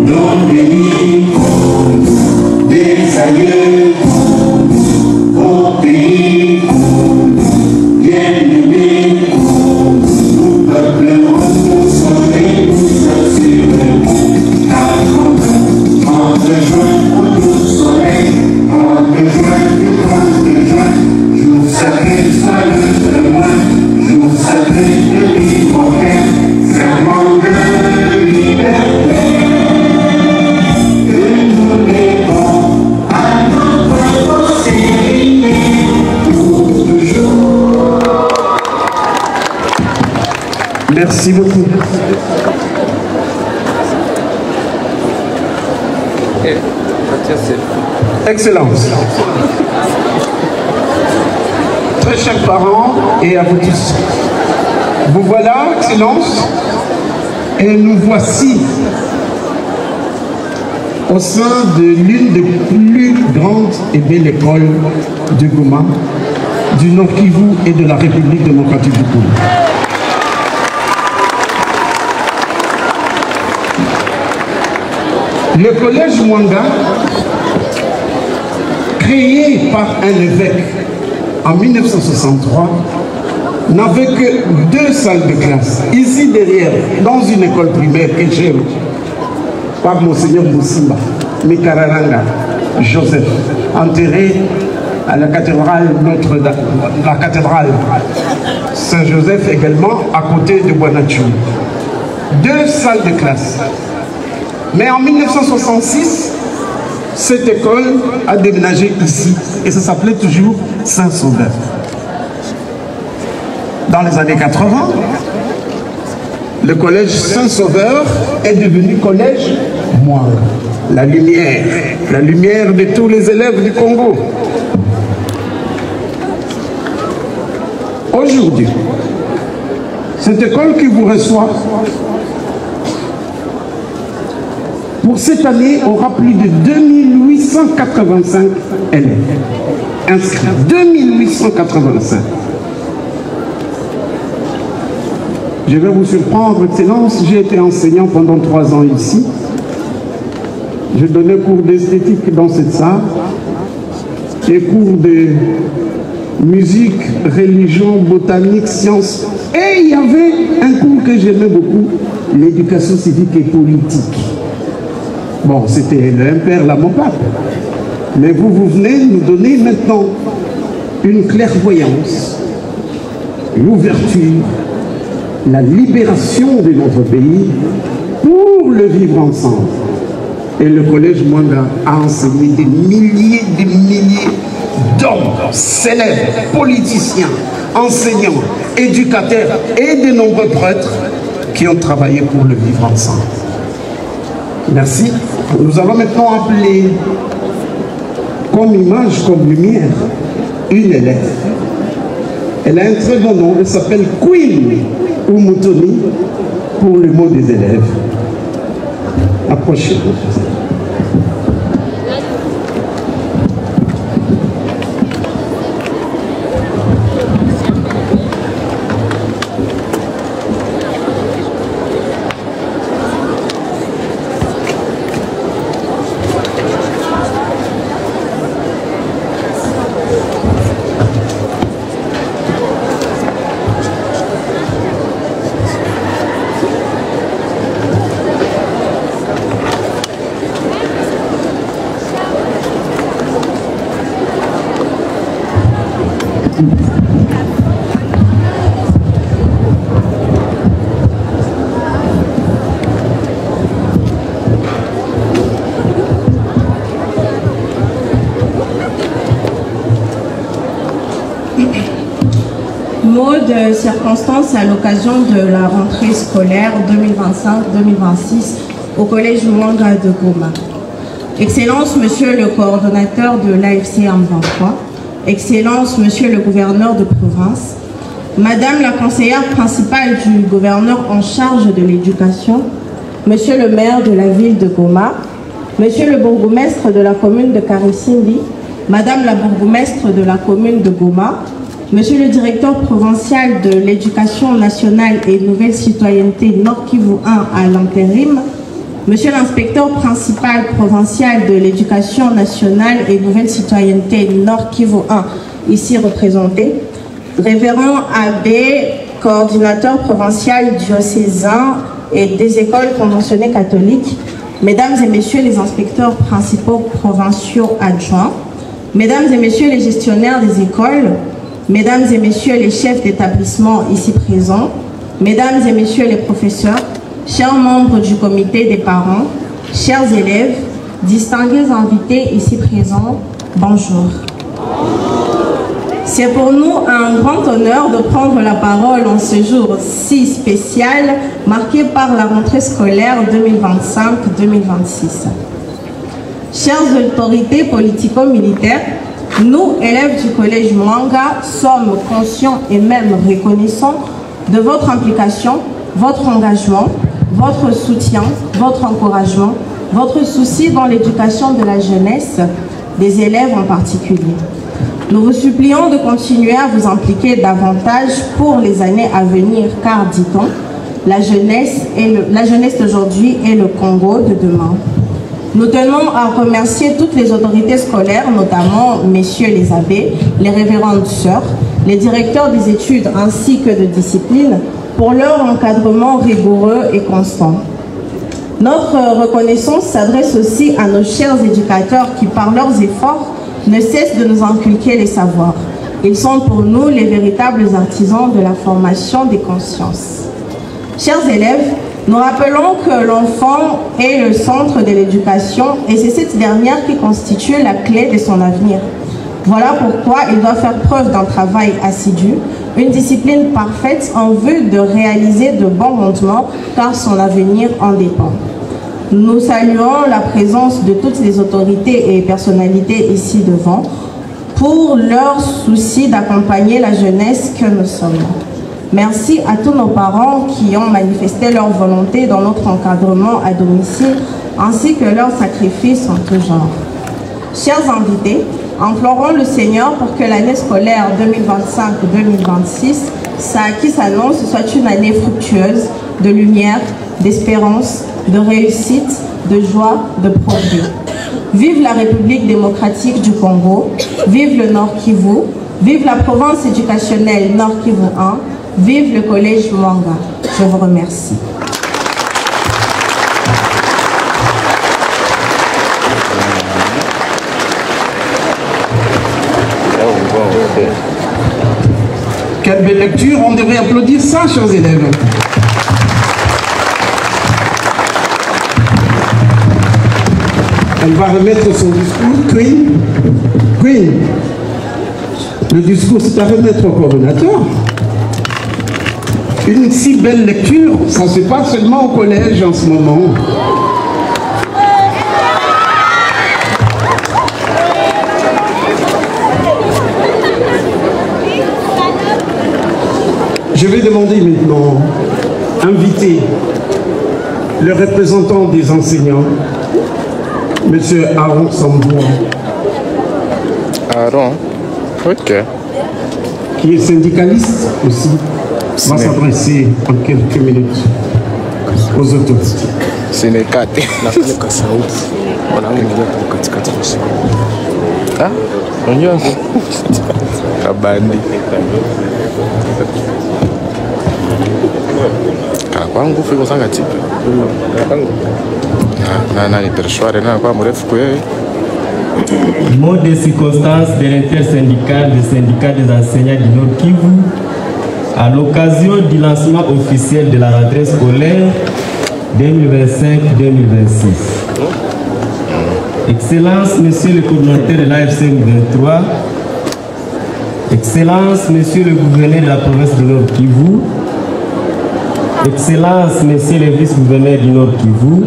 nos pays, des aïeux, au pays, bien-aimés, nous peuplons au soleil, nous assurons la grande, en juin, au doux soleil, en juin, du 30 juin, jour sacré, salut de loin, jour sacré de l'Ivoirien, serment de liberté, que nous levons à notre postérité pour toujours. Merci beaucoup. Excellence. Très chers parents et à vous tous. Vous voilà, Excellence, et nous voici au sein de l'une des plus grandes et belles écoles de Goma, du Nord Kivu et de la République démocratique du Congo. Le collège Mwanga, créé par un évêque en 1963, n'avait que 2 salles de classe. Ici derrière, dans une école primaire que j'ai par Monseigneur Moussimba, Mikararanga Joseph, enterré à la cathédrale Notre-Dame, la cathédrale Saint-Joseph également, à côté de Boanachu. 2 salles de classe. Mais en 1966, cette école a déménagé ici et ça s'appelait toujours Saint-Sauveur. Dans les années 80, le collège Saint-Sauveur est devenu collège Mwanga. La lumière de tous les élèves du Congo. Aujourd'hui, cette école qui vous reçoit, pour cette année, aura plus de 2885 élèves inscrits. 2885. Je vais vous surprendre, Excellence, j'ai été enseignant pendant 3 ans ici. Je donnais cours d'esthétique dans cette salle et cours de musique, religion, botanique, sciences. Et il y avait un cours que j'aimais beaucoup, l'éducation civique et politique. Bon, c'était le Père la mon pape. Mais vous venez nous donner maintenant une clairvoyance, l'ouverture, la libération de notre pays pour le vivre ensemble. Et le collège Mwanga a enseigné des milliers d'hommes, célèbres, politiciens, enseignants, éducateurs et de nombreux prêtres qui ont travaillé pour le vivre ensemble. Merci. Nous allons maintenant appeler comme image, comme lumière, une élève. Elle a un très bon nom, elle s'appelle Queen Umutoni pour le mot des élèves. Approchez-vous. Mot de circonstance à l'occasion de la rentrée scolaire 2025-2026 au collège Mwanga de Goma. Excellence, Monsieur le coordonnateur de l'AFC M23, Excellence, Monsieur le gouverneur de province, Madame la conseillère principale du gouverneur en charge de l'éducation, Monsieur le maire de la ville de Goma, Monsieur le bourgmestre de la commune de Karisindi, Madame la bourgmestre de la commune de Goma, Monsieur le directeur provincial de l'éducation nationale et nouvelle citoyenneté Nord Kivu 1 à l'intérim, Monsieur l'inspecteur principal provincial de l'éducation nationale et nouvelle citoyenneté Nord Kivu 1, ici représenté, révérend Abbé, coordinateur provincial diocésain et des écoles conventionnées catholiques, mesdames et messieurs les inspecteurs principaux provinciaux adjoints, mesdames et messieurs les gestionnaires des écoles, mesdames et messieurs les chefs d'établissement ici présents, mesdames et messieurs les professeurs, chers membres du comité des parents, chers élèves, distingués invités ici présents, bonjour. C'est pour nous un grand honneur de prendre la parole en ce jour si spécial, marqué par la rentrée scolaire 2025-2026. Chères autorités politico-militaires, nous, élèves du collège Mwanga, sommes conscients et même reconnaissants de votre implication, votre engagement, votre soutien, votre encouragement, votre souci dans l'éducation de la jeunesse, des élèves en particulier. Nous vous supplions de continuer à vous impliquer davantage pour les années à venir, car, dit-on, la jeunesse d'aujourd'hui est le Congo de demain. Nous tenons à remercier toutes les autorités scolaires, notamment messieurs les abbés, les révérendes sœurs, les directeurs des études ainsi que de discipline, pour leur encadrement rigoureux et constant. Notre reconnaissance s'adresse aussi à nos chers éducateurs qui, par leurs efforts, ne cessent de nous inculquer les savoirs. Ils sont pour nous les véritables artisans de la formation des consciences. Chers élèves, nous rappelons que l'enfant est le centre de l'éducation et c'est cette dernière qui constitue la clé de son avenir. Voilà pourquoi il doit faire preuve d'un travail assidu, une discipline parfaite en vue de réaliser de bons rendements car son avenir en dépend. Nous saluons la présence de toutes les autorités et personnalités ici devant pour leur souci d'accompagner la jeunesse que nous sommes. Merci à tous nos parents qui ont manifesté leur volonté dans notre encadrement à domicile ainsi que leur sacrifice en tout genre. Chers invités, implorons le Seigneur pour que l'année scolaire 2025-2026 qui s'annonce soit une année fructueuse de lumière, d'espérance, de réussite, de joie, de progrès. Vive la République démocratique du Congo, vive le Nord Kivu, vive la province éducationnelle Nord Kivu 1, vive le collège Mwanga. Je vous remercie. Quelle belle lecture, on devrait applaudir ça, chers élèves. Elle va remettre son discours. Queen. Le discours, c'est à remettre au coordonnateur. Une si belle lecture, ça ne se passe seulement au collège en ce moment. Je vais demander maintenant, inviter le représentant des enseignants, M. Aaron Samboua. Aaron, ok. Qui est syndicaliste aussi, va s'adresser en quelques minutes aux autorités. Sénécate. Ah, on Kabandi. Kwangu fiko sanga tipe. Na ni persuare na kwa mrefu kwa yeye. Mot de circonstance de l'intersyndicale des syndicats des enseignants du Nord Kivu à l'occasion du lancement officiel de la rentrée scolaire 2025-2026. Excellence, Monsieur le coordinateur de l'AFC 23, Excellence, Monsieur le gouverneur de la province du Nord Kivu, Excellence, Monsieur le vice-gouverneur du Nord Kivu,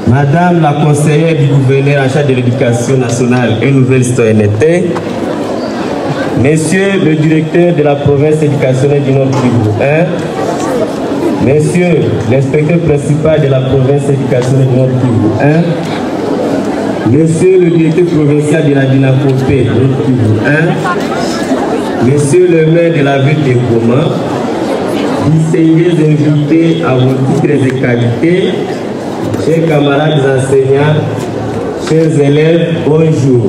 Madame la conseillère du gouverneur en charge de l'éducation nationale et nouvelle citoyenneté, Monsieur le directeur de la province éducationnelle du Nord Kivu 1, Monsieur l'inspecteur principal de la province éducationnelle du Nord Kivu 1, Monsieur le directeur provincial de la Dinakopé Nord Kivu 1, Monsieur le maire de la ville de Goma, distingués invités à vos titres et qualités, chers camarades enseignants, chers élèves, bonjour.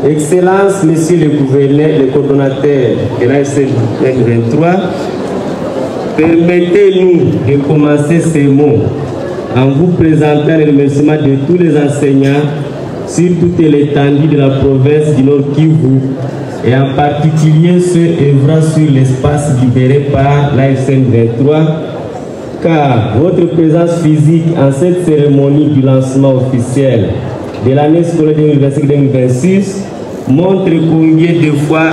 Excellences, Monsieur le gouverneur, le coordonnateur de l'AFC 23, permettez-nous de commencer ces mots en vous présentant les remerciements de tous les enseignants sur toute l'étendue de la province du Nord Kivu et en particulier ceux œuvrant sur l'espace libéré par l'AFC 23, car votre présence physique en cette cérémonie du lancement officiel de l'année scolaire 2025-2026 montre combien de fois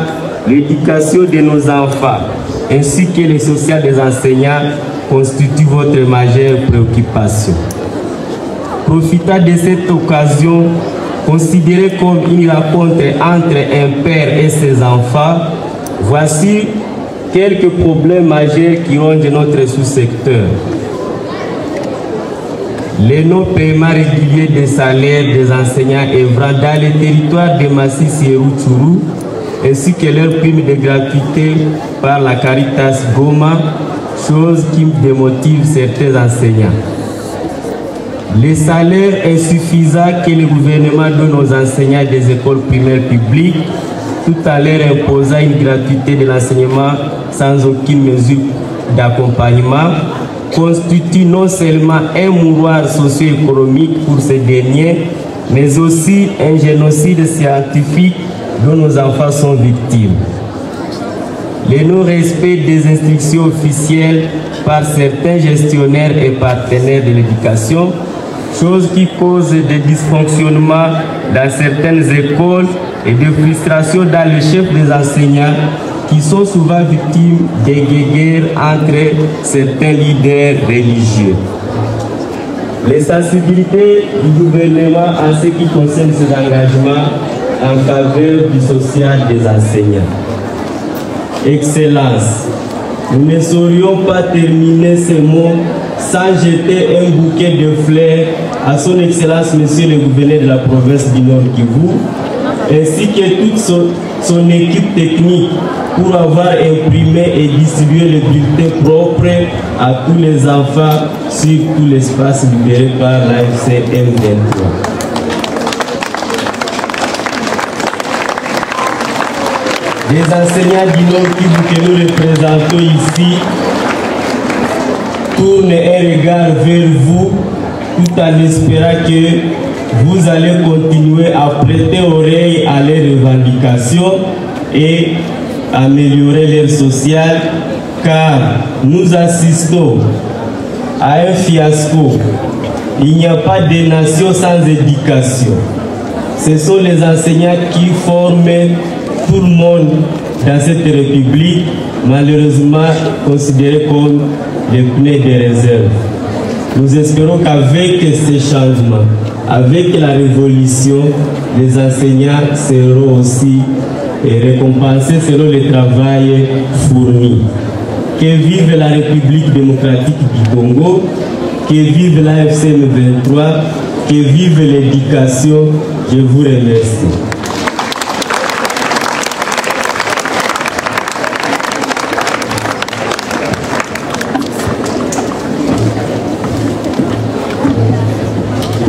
l'éducation de nos enfants ainsi que le social des enseignants constitue votre majeure préoccupation. Profitant de cette occasion, considérée comme une rencontre entre un père et ses enfants, voici quelques problèmes majeurs qui rongent notre sous-secteur. Les non-paiements réguliers des salaires des enseignants œuvrant dans les territoires de Masisi et Rutshuru, ainsi que leur prime de gratuité par la Caritas Goma, chose qui démotive certains enseignants. Les salaires insuffisants que le gouvernement donne aux enseignants des écoles primaires publiques, tout à l'heure imposant une gratuité de l'enseignement sans aucune mesure d'accompagnement, constitue non seulement un mouroir socio-économique pour ces derniers, mais aussi un génocide scientifique dont nos enfants sont victimes. Le non-respect des instructions officielles par certains gestionnaires et partenaires de l'éducation, chose qui cause des dysfonctionnements dans certaines écoles et des frustrations dans le chef des enseignants qui sont souvent victimes des guerres entre certains leaders religieux. Les sensibilités du gouvernement en ce qui concerne ces engagements en faveur du social des enseignants. Excellence, nous ne saurions pas terminer ces mots sans jeter un bouquet de fleurs à son Excellence, Monsieur le gouverneur de la province du Nord Kivu, ainsi que toute son équipe technique pour avoir imprimé et distribué le bulletin propre à tous les enfants sur tout l'espace libéré par l'AFC M23. Les enseignants du Nord Kivu que nous représentons ici tournent un regard vers vous tout en espérant que vous allez continuer à prêter oreille à leurs revendications et améliorer l'air social, car nous assistons à un fiasco. Il n'y a pas de nation sans éducation. Ce sont les enseignants qui forment tout le monde dans cette république, malheureusement considérés comme les pneus de réserve. Nous espérons qu'avec ces changements, avec la révolution, les enseignants seront aussi récompensés selon le travail fourni. Que vive la République démocratique du Congo, que vive l'AFC M23, que vive l'éducation. Je vous remercie.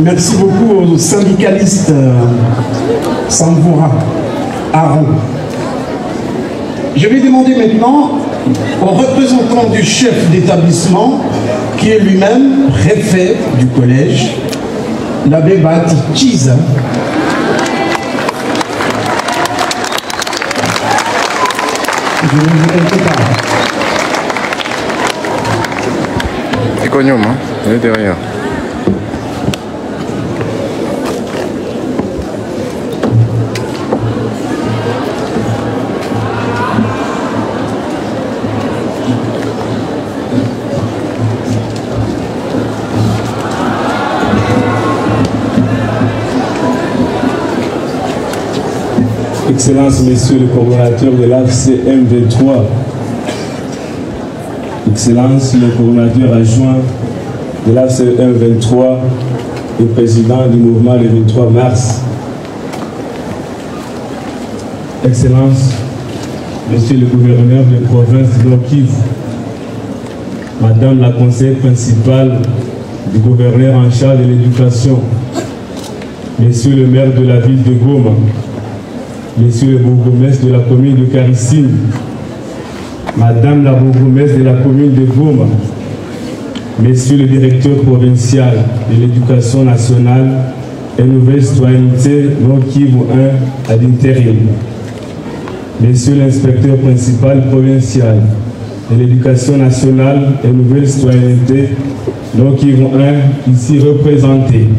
Merci beaucoup aux syndicalistes Samvoura, Aaron. Je vais demander maintenant au représentant du chef d'établissement, qui est lui-même préfet du collège, l'abbé Bati Chiza. Je vais vous quelque part. C'est connu, hein? Il est derrière. Excellence, Monsieur le coordonnateur de l'AFC M23, Excellence, le coordonnateur adjoint de l'AFC M23 et président du mouvement le 23 mars, Excellence, Monsieur le gouverneur de province de Nord Kivu, Madame la conseillère principale du gouverneur en charge de l'éducation, Monsieur le maire de la ville de Goma, Monsieur le bourgmestre de la commune de Karissime, Madame la bourgmestre de la commune de Goma, Monsieur le directeur provincial de l'éducation nationale et nouvelle citoyenneté Nord-Kivu 1 à l'intérim, Monsieur l'inspecteur principal provincial de l'éducation nationale et nouvelle citoyenneté Nord-Kivu 1 ici représenté,